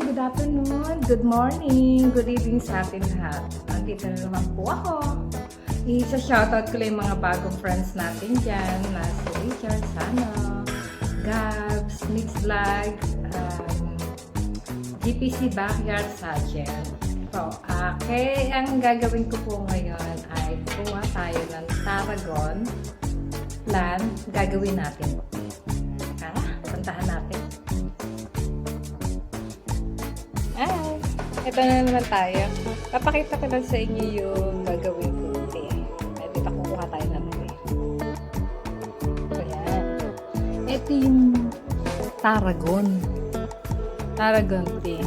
good afternoon, good morning, good evening sa ating lahat. Nandito na naman po ako. Isa-shoutout ko lang yung mga bagong friends natin dyan, na si Richard Sano, Gabs, Mix Vlog, GPC Backyard Sajel. So, kaya ang gagawin ko po ngayon ay kuha tayo ng Tarragon plan. Gagawin natin. Puntahan natin. Ito na naman tayo. Papakita ko lang sa inyo yung gagawin ko. Dito kukuha tayo ng tea. So, yan. Ito yung Tarragon. Tarragon tea.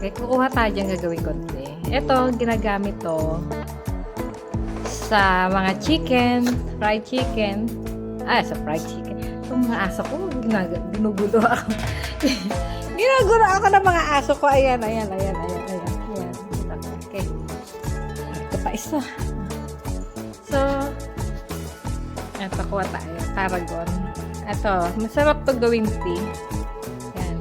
Okay, kukuha tayo dyan gagawin ko tea. Ito, ginagamit to sa mga chicken, fried chicken. Sa fried chicken. Itong mga aso ko, ginugulo ako. Ginagura ako ng mga aso ko. Ayan. Okay. Ito pa isa. So, ito, kuha tayo. Tarragon. Ito, masarap to gawin tea. Ayan.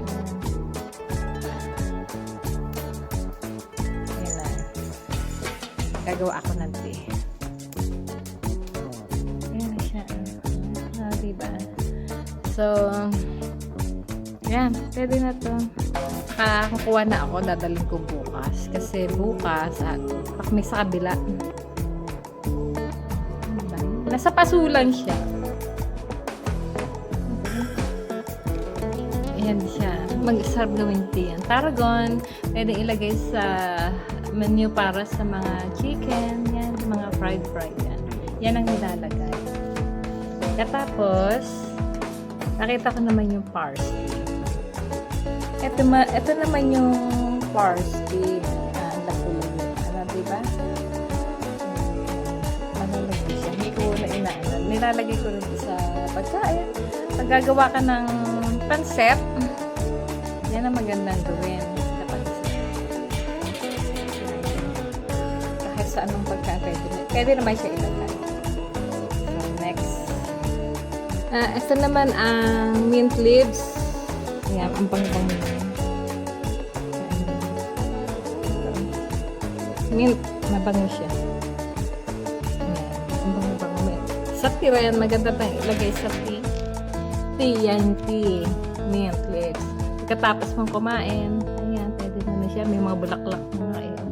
Ayan na. Gagawa ako ng tea. Ayan na siya. Diba? So, yan, pwede na to. Kukuha na ako, dadalhin ko bukas. Kasi bukas, may sa kabila. Nasa pasulan siya. Ayan siya. Mag-sarap gawin tea yan. Tarragon, pwede ilagay sa menu para sa mga chicken. Yan, mga fried yan. Yan ang nilalagay. Katapos, nakita ko naman yung parsley. Ito naman yung parsley. Diba? Malalagay siya. Hindi ko na inaanan. Nilalagay ko rin sa pagkain. Pag gagawa ka ng pancet, yan ang magandang gawin sa pancet. Kahit sa anong pagkain, pwede naman siya ilagay. So, next. Ito naman ang mint leaves. Ayan, ang pang-pang mint, mabango siya. Ayan, ang bango-bango mint. Sa tea yan, maganda tayong ilagay sa tea. Tea, mint leaves. Pagkatapos mong kumain, ayan, pwede na siya. May mga bulaklak mga ayan.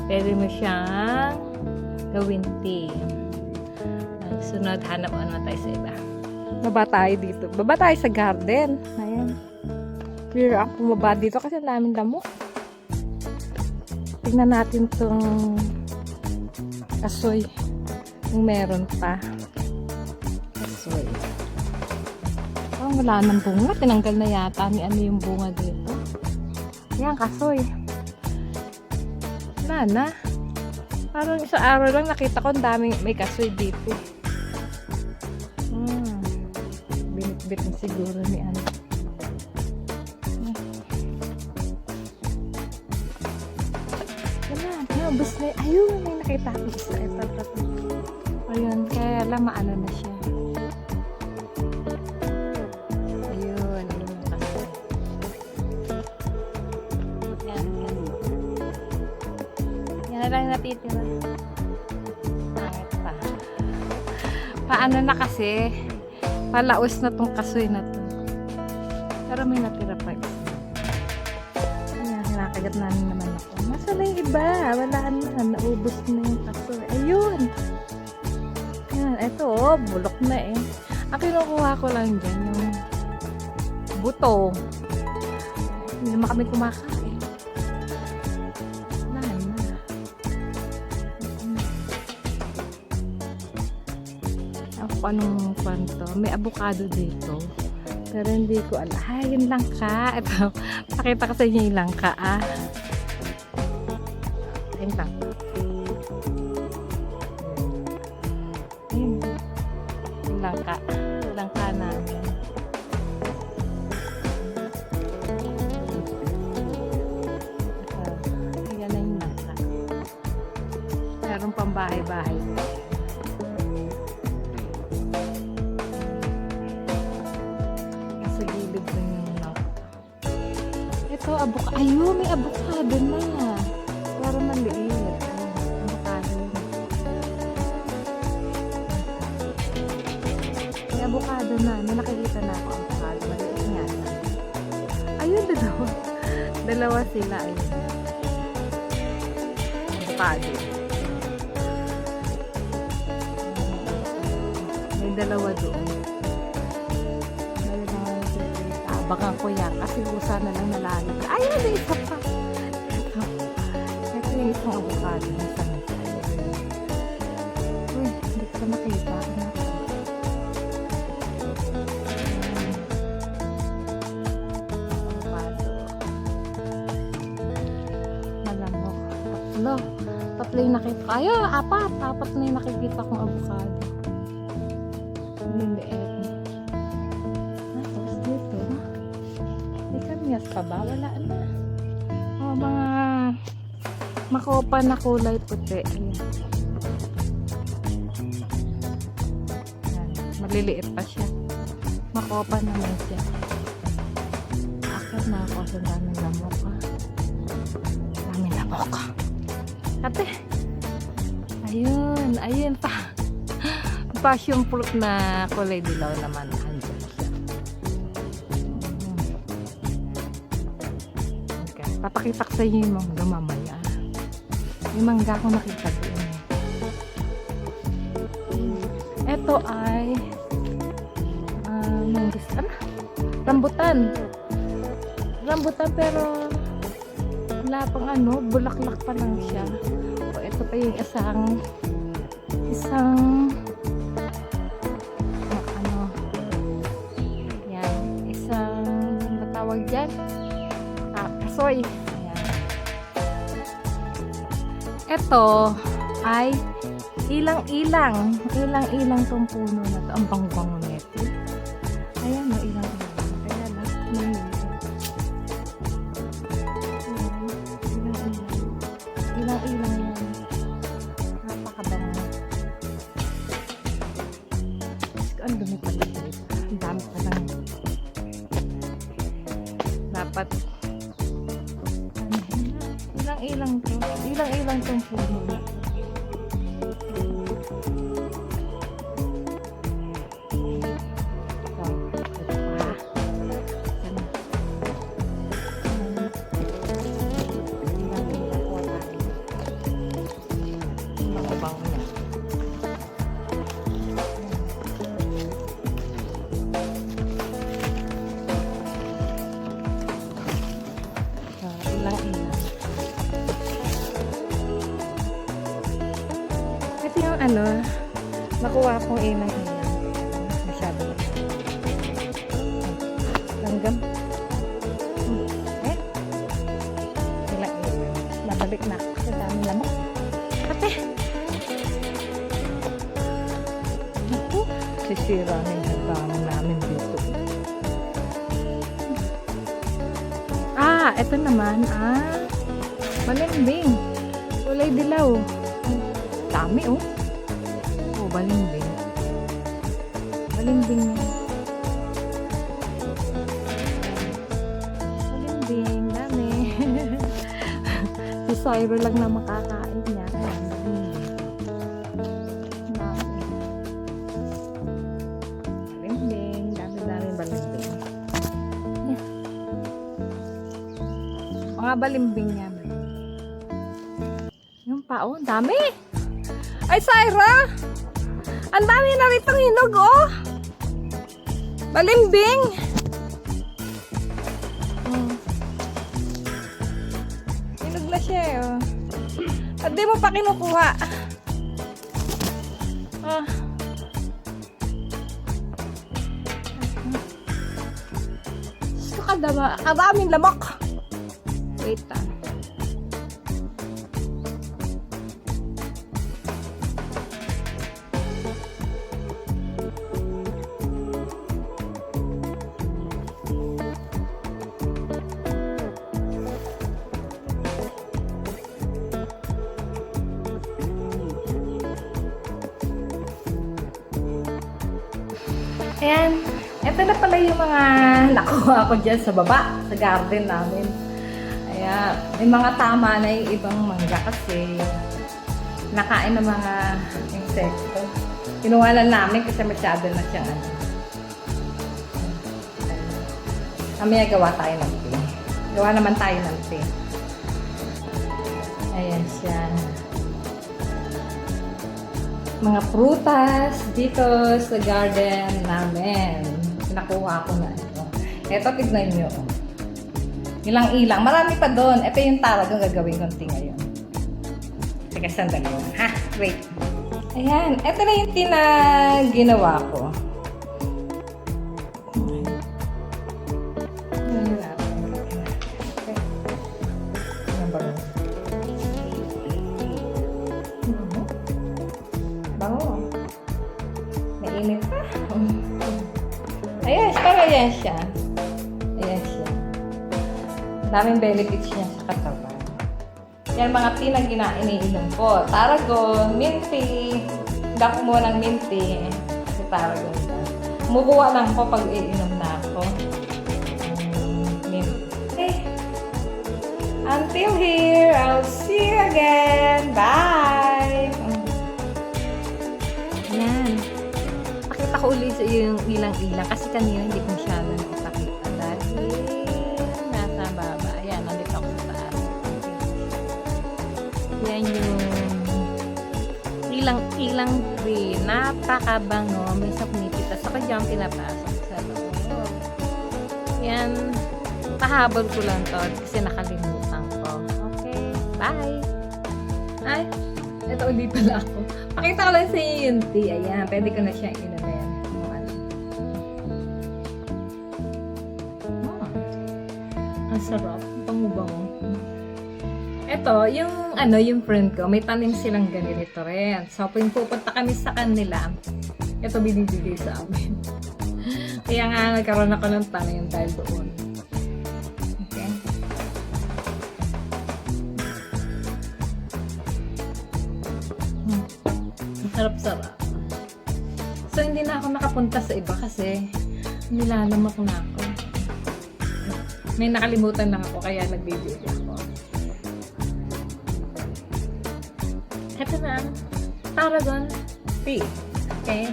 Pwede mo siyang gawin tea. Sunod, hanap ano tayo sa iba. Baba tayo dito. Baba tayo sa garden. Ayan. Clear ako bumaba dito kasi namin damo. Tingnan natin tong kasoy. Kung meron pa. Kasoy. Parang wala nang bunga. Tinanggal na yata ni ano yung bunga dito. Ayan, kasoy. Wala na. Parang isang araw lang nakita ko ang daming may kasoy dito. Binitbit na siguro ni ano. Wala, naubos na. Ayun, may nakita ko isa. Ito. Ayun, kaya lang maano na siya. Ayun yung kasoy. Yan. Yan na lang natitira. Pangit pa. Paano na kasi? Palaos na tong kasoy na to. Pero may natira pa isa. Ayan, nakagat na naman ako. Masa na yung iba? Wala na. Naubos na yung kasoy. Ayun! Ayan, eto oh. Bulok na eh. Ang kinukuha ko lang dyan yung buto. Hindi naman kami kumakain. Wala na. Anong kwanto. May avocado dito. Pero hindi ko alam. Ay, yung langka. Ito. Pakita ko sa inyo yung langka. Yung langka. Ayun. Yung langka. Langka namin. Ayan na yung langka. Meron pang bahay-bahay. Sa gilid na yung Ito, ayun, may avocado na. Pero maliit. Ayun, avocado. May avocado na. May nakikita na ako avocado. Maliit nga. Ayun, dalawa. Dalawa sila. Ayun. Avocado. May dalawa doon. Bagang ko yan kasi usa na lang nalalagay. Ay, may isa pa. Ito yung isang avocado na sa nasa. Uy, hindi ko makita. Avocado. Malamok. Tatlo yung nakita. Ayun, apat na yung nakikita kong avocado. Liliit. Yes pa ba? Wala na. Oh, mga makopa na kulay puti. Ayan. Ayan. Maliliit pa siya. Makopa naman siya. Akit na ako sa daming lamok. Daming lamok. Ate. Ayun pa. Passion fruit na kulay dilaw naman. Papakita ko sa inyo yung mangga mamaya. Yung mangga ko nakita doon. Ito ay rambutan. Rambutan pero wala pang bulaklak pa lang siya. O ito pa yung isang yan, isang matawag dyan. Kasoy. Ito ay ilang-ilang tong puno na to. Ang bang-bango nito. Ayan, no, ilang-ilang. Kaya na, ilang-ilang yan. Napakabango. Ang dumi pala dito. Ang dami pa lang. Dapat ilang-ilang tong puno. Nakuha akong ilang-ilang. Masyado. Langgam. Ilang-ilang. Babalik na ako sa dami lamok. Ate! Ito. Sisira na yung nagbangon namin dito. Ito naman. Malimbing. Kulay dilaw. Dami, oh. Balimbing. Balimbing yan. Balimbing. Dami. Si Syro lang na makakain niya. Balimbing. Dami balimbing. Yeah. Mga balimbing yan. Yung pa, oh. Dami. Ay, Syra! Ang dami na ritong hinog, oh! Balimbing! Hinog na siya, oh. At di mo pa kinukuha. Gusto ka dama. Kadaming lamok. Wait, Ayan. Ito na pala yung mga nakuha ko dyan sa baba, sa garden namin. Kaya may mga tama na yung ibang mangga kasi nakain ng mga insekto. Kinuha lang namin kasi masyado na siyang ano. Mamaya gawa tayo ng tea. Gawa naman tayo ng tea. Ayan siya. Mga prutas dito sa garden namin. Nakuha ko na ito. Ito, tignan nyo. Ilang-ilang. Marami pa doon. Ito yung talagang gagawin kong tea ngayon. Teka, sandali lang. Ha? Wait. Ayan. Ito na yung tea na ginawa ko. Bango. Mainit pa. Ayan, parang ayan siya. Ayan siya. Daming benefits niya sa katawan. Yan mga tea na iniinom ko. Tarragon, mint tea. Hindi ako muna ng mint tea. Kasi tarragon na. Kumukuha lang ko pag iinom na ako. Mint. Okay. Until here, I'll see you again. Bye! Yan. Pakita ko ulit sa iyo yung ilang-ilang kasi kanina hindi ko masyado nakita dahil nasa baba. Ayan, nandito ako sa taas. Yan yung ilang-ilang tree. Napakabango. May sapnipitas. Saka dyan pinapasok sa loob. Yan. Pahabol ko lang to kasi nakalimutan ko. Okay. Bye! Ay! Ito, hindi pala ako. Pakita ko lang sa inyo yung tea. Ayan, pwede ko na siyang inumin. Ang sarap. Bango-bango. Ito, yung friend ko, may tanim silang ganito rin. So, kung pupunta kami sa kanila, ito binibigay sa amin. Kaya nga, nagkaroon ako ng tanim dahil doon. Okay. Sarap-sarap. So, hindi na ako nakapunta sa iba kasi nilalamak na ako. May nakalimutan lang ako kaya nagbibili ako. Ito na. Tarragon tea. Okay?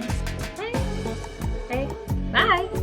Okay. Bye!